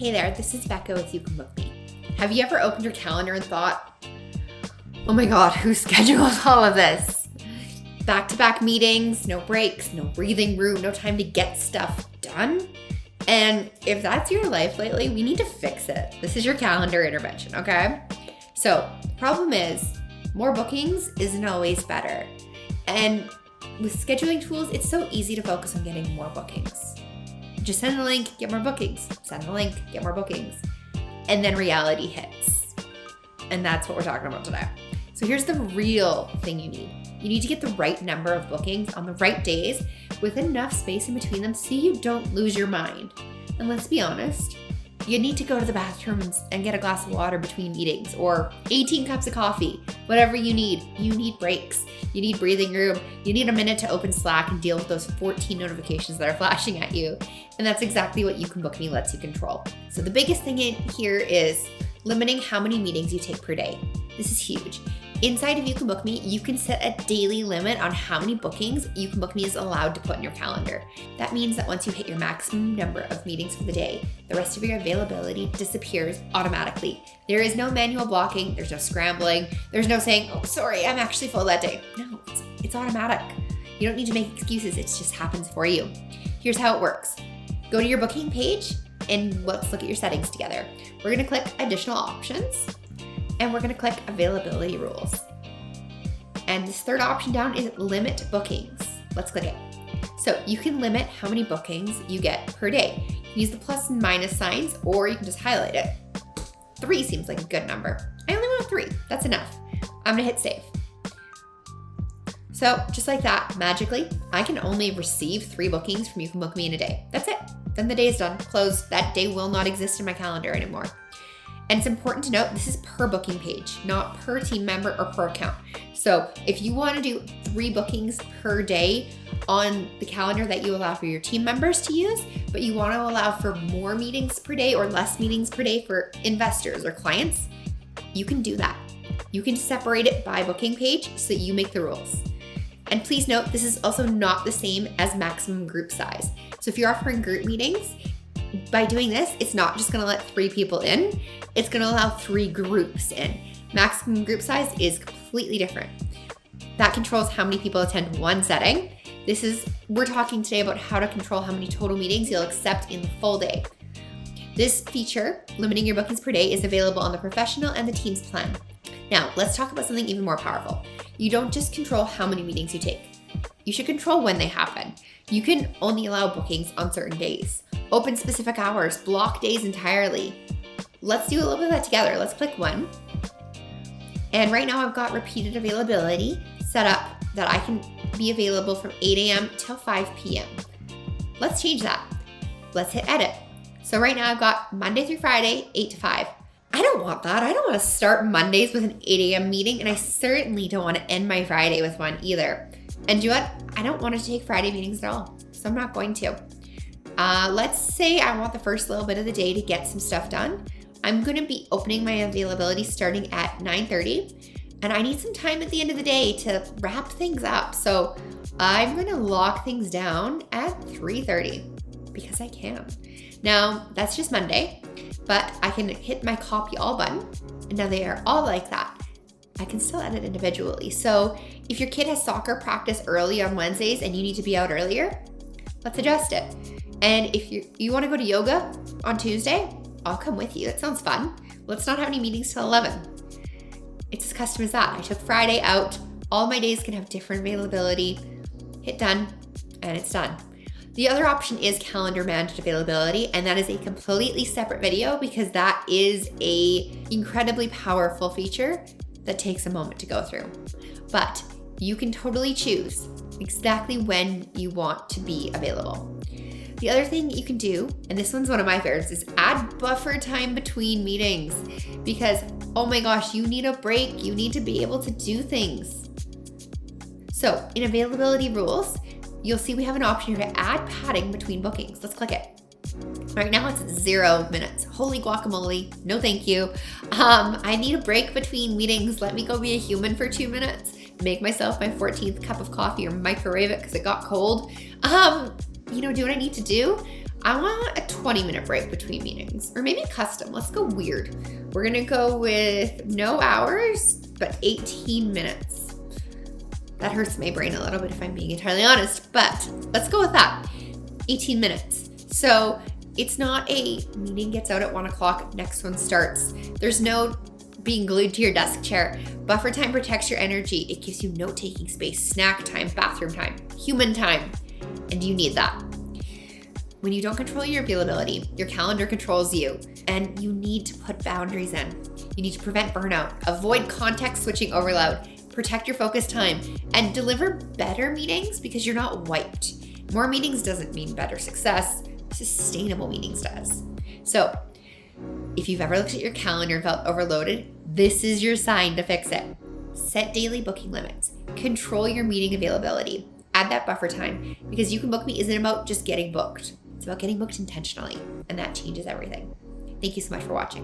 Hey there, this is Becca with YouCanBookMe. Have you ever opened your calendar and thought, oh my God, who scheduled all of this? Back-to-back meetings, no breaks, no breathing room, no time to get stuff done. And if that's your life lately, we need to fix it. This is your calendar intervention, okay? So the problem is more bookings isn't always better. And with scheduling tools, it's so easy to focus on getting more bookings. Just send the link, get more bookings. Send the link, get more bookings. And then reality hits. And that's what we're talking about today. So here's the real thing you need. You need to get the right number of bookings on the right days with enough space in between them so you don't lose your mind. And let's be honest, you need to go to the bathroom and get a glass of water between meetings or 18 cups of coffee, whatever you need. You need breaks. You need breathing room. You need a minute to open Slack and deal with those 14 notifications that are flashing at you. And that's exactly what YouCanBookMe lets you control. So the biggest thing in here is limiting how many meetings you take per day. This is huge. Inside of YouCanBookMe, you can set a daily limit on how many bookings YouCanBookMe is allowed to put in your calendar. That means that once you hit your maximum number of meetings for the day, the rest of your availability disappears automatically. There is no manual blocking, there's no scrambling, there's no saying, oh, sorry, I'm actually full that day. No, it's automatic. You don't need to make excuses, it just happens for you. Here's how it works. Go to your booking page and let's look at your settings together. We're gonna click additional options. And we're gonna click availability rules. And this third option down is limit bookings. Let's click it. So you can limit how many bookings you get per day. You can use the plus and minus signs, or you can just highlight it. 3 seems like a good number. I only want 3, that's enough. I'm gonna hit save. So just like that, magically, I can only receive 3 bookings from YouCanBookMe in a day. That's it, then the day is done, closed. That day will not exist in my calendar anymore. And it's important to note, this is per booking page, not per team member or per account. So if you want to do 3 bookings per day on the calendar that you allow for your team members to use, but you want to allow for more meetings per day or less meetings per day for investors or clients, you can do that. You can separate it by booking page so you make the rules. And please note, this is also not the same as maximum group size. So if you're offering group meetings, by doing this, it's not just gonna let 3 people in, it's gonna allow 3 groups in. Maximum group size is completely different. That controls how many people attend one setting. We're talking today about how to control how many total meetings you'll accept in the full day. This feature, limiting your bookings per day, is available on the professional and the teams plan. Now, let's talk about something even more powerful. You don't just control how many meetings you take. You should control when they happen. You can only allow bookings on certain days. Open specific hours, block days entirely. Let's do a little bit of that together. Let's click 1. And right now I've got repeated availability set up that I can be available from 8 a.m. till 5 p.m. Let's change that. Let's hit edit. So right now I've got Monday through Friday, 8 to 5. I don't want that. I don't want to start Mondays with an 8 a.m. meeting, and I certainly don't want to end my Friday with one either. And do you know what? I don't want to take Friday meetings at all, so I'm not going to. Let's say I want the first little bit of the day to get some stuff done. I'm gonna be opening my availability starting at 9:30, and I need some time at the end of the day to wrap things up. So I'm gonna lock things down at 3:30 because I can. Now, that's just Monday, but I can hit my copy all button, and now they are all like that. I can still edit individually. So if your kid has soccer practice early on Wednesdays and you need to be out earlier, let's adjust it. And if you want to go to yoga on Tuesday, I'll come with you. That sounds fun. Let's not have any meetings till 11. It's as custom as that. I took Friday out. All my days can have different availability. Hit done, and it's done. The other option is calendar managed availability, and that is a completely separate video because that is a incredibly powerful feature that takes a moment to go through. But you can totally choose exactly when you want to be available. The other thing you can do, and this one's one of my favorites, is add buffer time between meetings because, oh my gosh, you need a break. You need to be able to do things. So in availability rules, you'll see we have an option here to add padding between bookings. Let's click it. Right now it's 0 minutes. Holy guacamole, no thank you. I need a break between meetings. Let me go be a human for 2 minutes, make myself my 14th cup of coffee or microwave it because it got cold. Do what I need to do. I want a 20-minute break between meetings, or maybe custom. Let's go weird. We're gonna go with no hours, but 18 minutes. That hurts my brain a little bit if I'm being entirely honest, but let's go with that. 18 minutes. So it's not a meeting gets out at 1 o'clock, next one starts. There's no being glued to your desk chair. Buffer time protects your energy. It gives you note-taking space, snack time, bathroom time, human time, and you need that. When you don't control your availability, your calendar controls you, and you need to put boundaries in. You need to prevent burnout, avoid context switching overload, protect your focus time, and deliver better meetings because you're not wiped. More meetings doesn't mean better success. Sustainable meetings does. So if you've ever looked at your calendar and felt overloaded, this is your sign to fix it. Set daily booking limits. Control your meeting availability. Add that buffer time, because You Can Book Me isn't about just getting booked. It's about getting booked intentionally, and that changes everything. Thank you so much for watching.